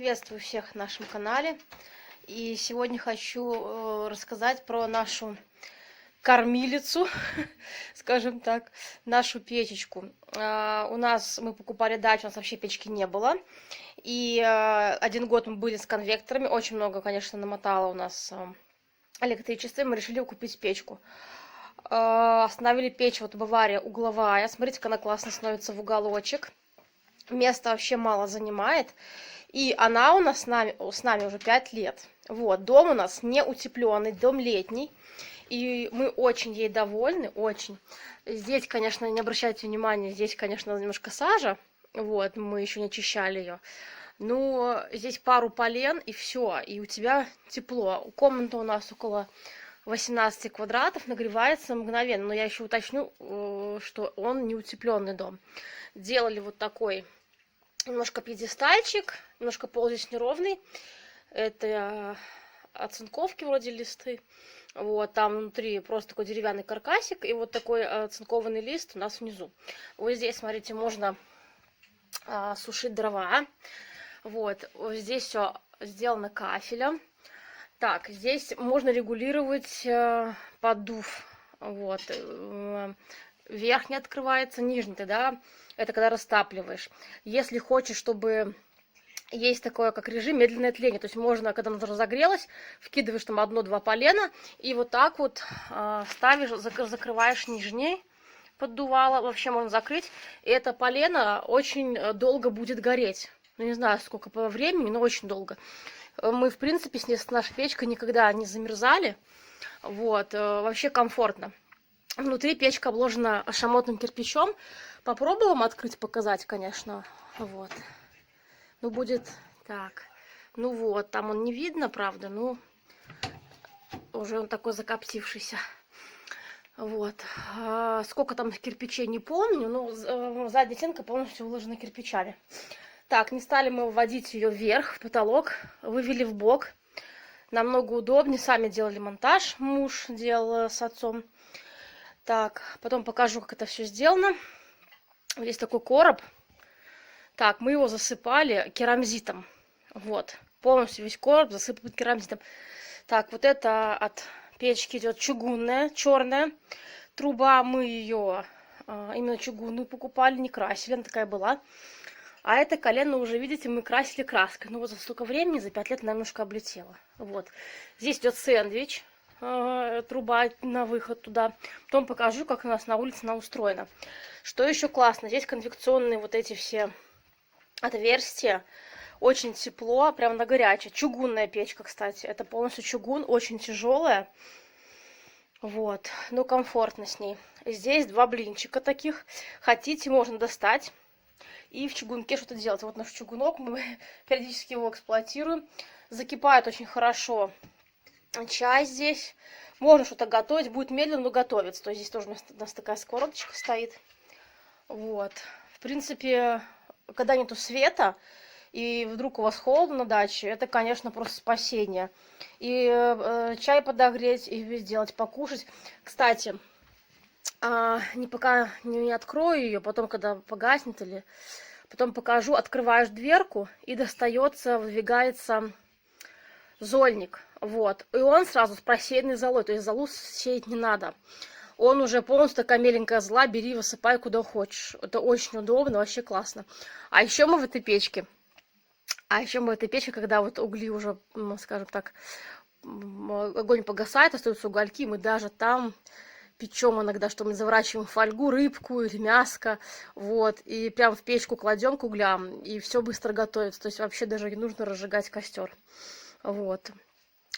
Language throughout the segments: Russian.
Приветствую всех на нашем канале. И сегодня хочу рассказать про нашу кормилицу, скажем так, нашу печечку. У нас мы покупали дачу, у нас вообще печки не было. И 1 год мы были с конвекторами, очень много, конечно, намотало у нас электричество, мы решили купить печку. Остановили печь, вот Бавария угловая, смотрите, как она классно становится в уголочек. Места вообще мало занимает. И она у нас с нами уже 5 лет. Вот, дом у нас не утепленный, дом летний. И мы очень ей довольны, очень. Здесь, конечно, не обращайте внимания, здесь, конечно, немножко сажа. Вот, мы еще не очищали ее. Но здесь пару полен и все, и у тебя тепло. Комната у нас около 18 квадратов, нагревается мгновенно. Но я еще уточню, что он не утепленный дом. Делали вот такой немножко пьедестальчик, немножко пол здесь неровный. Это оцинковки вроде листы. Вот, там внутри просто такой деревянный каркасик и вот такой оцинкованный лист у нас внизу. Вот здесь, смотрите, можно сушить дрова. Вот, здесь все сделано кафелем. Так, здесь можно регулировать поддув. Вот, верхний открывается, нижний тогда это когда растапливаешь. Если хочешь, чтобы есть такое, как режим медленное тление, то есть можно, когда оно разогрелось, вкидываешь там 1-2 полена и вот так вот ставишь, закрываешь нижний поддувало, вообще можно закрыть, и это полено очень долго будет гореть. Ну, не знаю, сколько по времени, но очень долго. Мы, в принципе, с нашей печкой никогда не замерзали. Вот, вообще комфортно. Внутри печка обложена шамотным кирпичом. Попробуем открыть, показать, конечно. Вот. Ну, будет так. Ну вот, там он не видно, правда, ну, уже он такой закоптившийся. Вот. Сколько там кирпичей, не помню, но задняя стенка полностью выложена кирпичами. Так, не стали мы вводить ее вверх, в потолок, вывели в бок. Намного удобнее. Сами делали монтаж, муж делал с отцом. Так, потом покажу, как это все сделано. Здесь такой короб. Так, мы его засыпали керамзитом. Вот, полностью весь короб засыпан керамзитом. Так, вот это от печки идет чугунная, черная труба. Мы ее именно чугунную покупали, не красили, она такая была. А это колено уже, видите, мы красили краской. Ну вот за столько времени, за 5 лет она немножко облетела. Вот. Здесь идет сэндвич, труба на выход туда. Потом покажу, как у нас на улице она устроена. Что еще классно, здесь конвекционные вот эти все отверстия. Очень тепло, прям на горячее. Чугунная печка, кстати. Это полностью чугун, очень тяжелая. Вот, но комфортно с ней. Здесь 2 блинчика таких. Хотите, можно достать и в чугунке что-то делать. Вот наш чугунок, мы периодически его эксплуатируем. Закипает очень хорошо чай здесь. Можно что-то готовить, будет медленно, но готовится. То есть здесь тоже у нас такая сковородочка стоит. Вот. В принципе, когда нету света, и вдруг у вас холодно на даче, это, конечно, просто спасение. И чай подогреть, и сделать, покушать. Кстати, пока не открою ее, потом, когда погаснет, или потом покажу, открываешь дверку, и достается, выдвигается зольник. Вот. И он сразу с просеянной золой, то есть золу сеять не надо. Он уже полностью такая меленькая зола, бери, высыпай куда хочешь. Это очень удобно, вообще классно. А еще мы в этой печке, когда вот угли уже, скажем так, огонь погасает, остаются угольки, мы даже там печем иногда, что мы заворачиваем в фольгу рыбку или мяско, вот, и прям в печку кладем к углям, и все быстро готовится, то есть вообще даже не нужно разжигать костер, вот.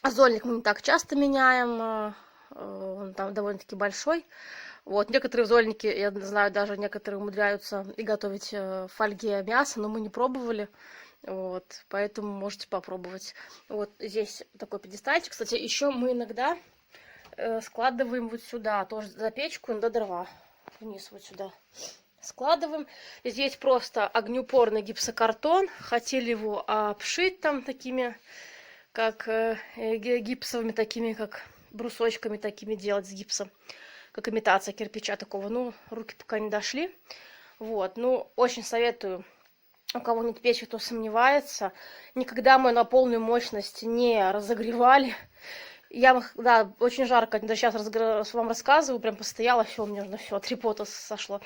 Зольник мы не так часто меняем, он там довольно-таки большой, вот, некоторые зольники, я знаю, даже некоторые умудряются и готовить в фольге мясо, но мы не пробовали, вот, поэтому можете попробовать. Вот здесь такой пьедестальчик, кстати, еще мы иногда складываем вот сюда, тоже за печку, на дрова, вниз вот сюда складываем. Здесь просто огнеупорный гипсокартон, хотели его обшить там такими, как гипсовыми, такими, как брусочками такими делать с гипсом, как имитация кирпича такого, ну, руки пока не дошли. Вот, ну, очень советую У кого нет печи, кто сомневается. Никогда мы на полную мощность не разогревали. Я, да, очень жарко, да, сейчас вам рассказываю, прям постояла, все, у меня на все, 3 пота сошло.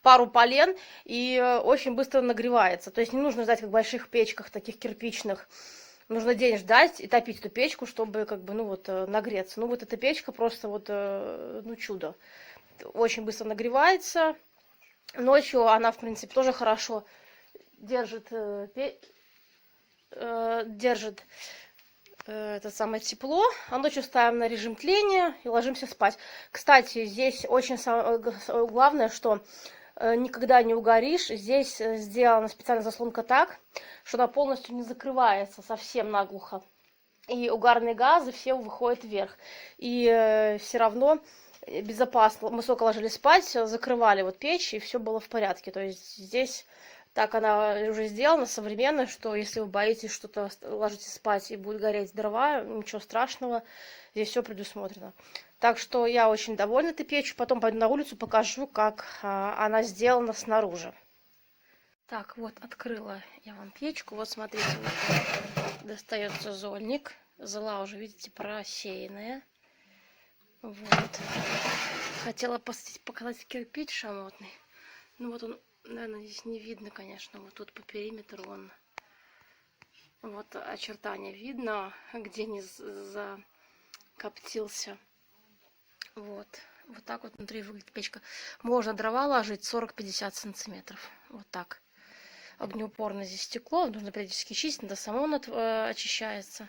Пару полен, и очень быстро нагревается. То есть не нужно ждать, как в больших печках, таких кирпичных. Нужно день ждать и топить эту печку, чтобы, как бы, ну вот, нагреться. Ну вот эта печка просто вот, ну, чудо. Очень быстро нагревается. Ночью она, в принципе, тоже хорошо держит, держит это самое тепло, а ночью ставим на режим тления и ложимся спать. Кстати, здесь очень главное, что никогда не угоришь. Здесь сделана специальная заслонка так, что она полностью не закрывается совсем наглухо. И угарные газы все выходят вверх. И все равно безопасно. Мы сколько ложились спать, закрывали вот печь, и все было в порядке. То есть здесь так она уже сделана, современная, что если вы боитесь что-то, ложитесь спать и будет гореть дрова, ничего страшного, здесь все предусмотрено. Так что я очень довольна этой печью. Потом пойду на улицу, покажу, как она сделана снаружи. Так, вот открыла я вам печку. Вот смотрите, вот достается зольник. Зола уже, видите, просеянная. Вот. Хотела показать кирпич шамотный. Ну вот он, наверное, здесь не видно, конечно. Вот тут по периметру он. Вот очертания видно, где не закоптился. Вот. Вот так вот внутри выглядит печка. Можно дрова ложить 40-50 сантиметров. Вот так. Огнеупорное здесь стекло. Нужно периодически чистить, надо само очищается.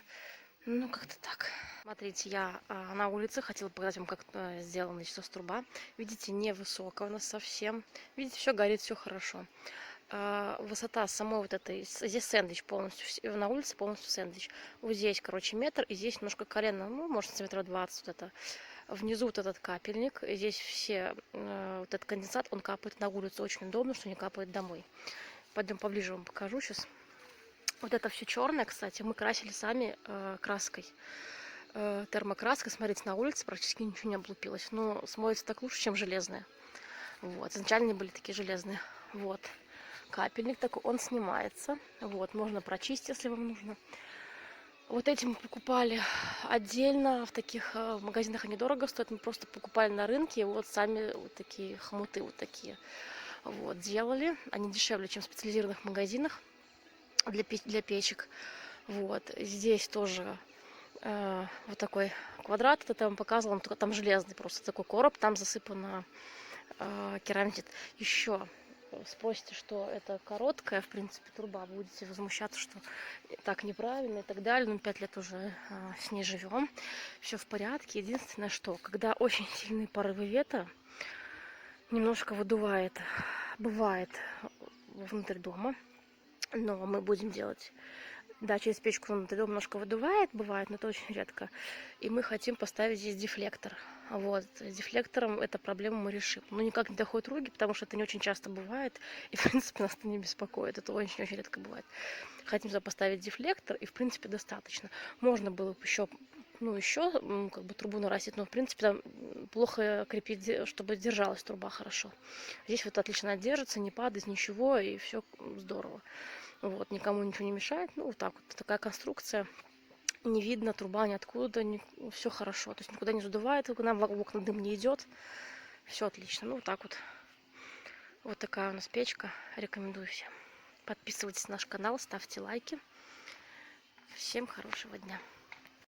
Ну, как-то так. Смотрите, я на улице хотела показать вам, как сделана сейчас труба. Видите, невысокая у нас совсем. Видите, все горит, все хорошо. Высота самой вот этой, здесь сэндвич полностью, на улице полностью сэндвич. Вот здесь, короче, метр, и здесь немножко колено, ну, может, сантиметров 20 вот это. Внизу вот этот капельник, здесь все, вот этот конденсат, он капает на улицу. Очень удобно, что не капает домой. Пойдем поближе вам покажу сейчас. Вот это все черное, кстати, мы красили сами краской. Термокраской, смотрите, на улице практически ничего не облупилось. Но смоется так лучше, чем железная. Вот, изначально они были такие железные. Вот, капельник такой, он снимается. Вот, можно прочистить, если вам нужно. Вот эти мы покупали отдельно, в таких магазинах они дорого стоят. Мы просто покупали на рынке, вот сами вот такие хомуты вот такие. Вот, делали. Они дешевле, чем в специализированных магазинах для печек. Вот, здесь тоже вот такой квадрат, это я вам показывала, там железный просто такой короб, там засыпано керамзит. Еще спросите, что это короткая, в принципе, труба, будете возмущаться, что так неправильно и так далее. Ну, 5 лет уже с ней живем, все в порядке. Единственное, что когда очень сильные порывы ветра, немножко выдувает, бывает внутрь дома, но мы будем делать. Да, через печку внутри дома немножко выдувает, бывает, но это очень редко. И мы хотим поставить здесь дефлектор. Вот, с дефлектором эту проблему мы решим. Но никак не доходят руки, потому что это не очень часто бывает. И, в принципе, нас это не беспокоит. Это очень-очень редко бывает. Хотим сюда поставить дефлектор, и, в принципе, достаточно. Можно было бы еще, как бы трубу нарастить, но, в принципе, там плохо крепить, чтобы держалась труба хорошо. Здесь вот отлично она держится, не падает, ничего, и все здорово. Вот, никому ничего не мешает. Ну, вот так вот. Такая конструкция. Не видно труба ниоткуда. Все хорошо. То есть никуда не задувает. Нам в окна дым не идет. Все отлично. Ну, вот так вот. Вот такая у нас печка. Рекомендую всем. Подписывайтесь на наш канал, ставьте лайки. Всем хорошего дня.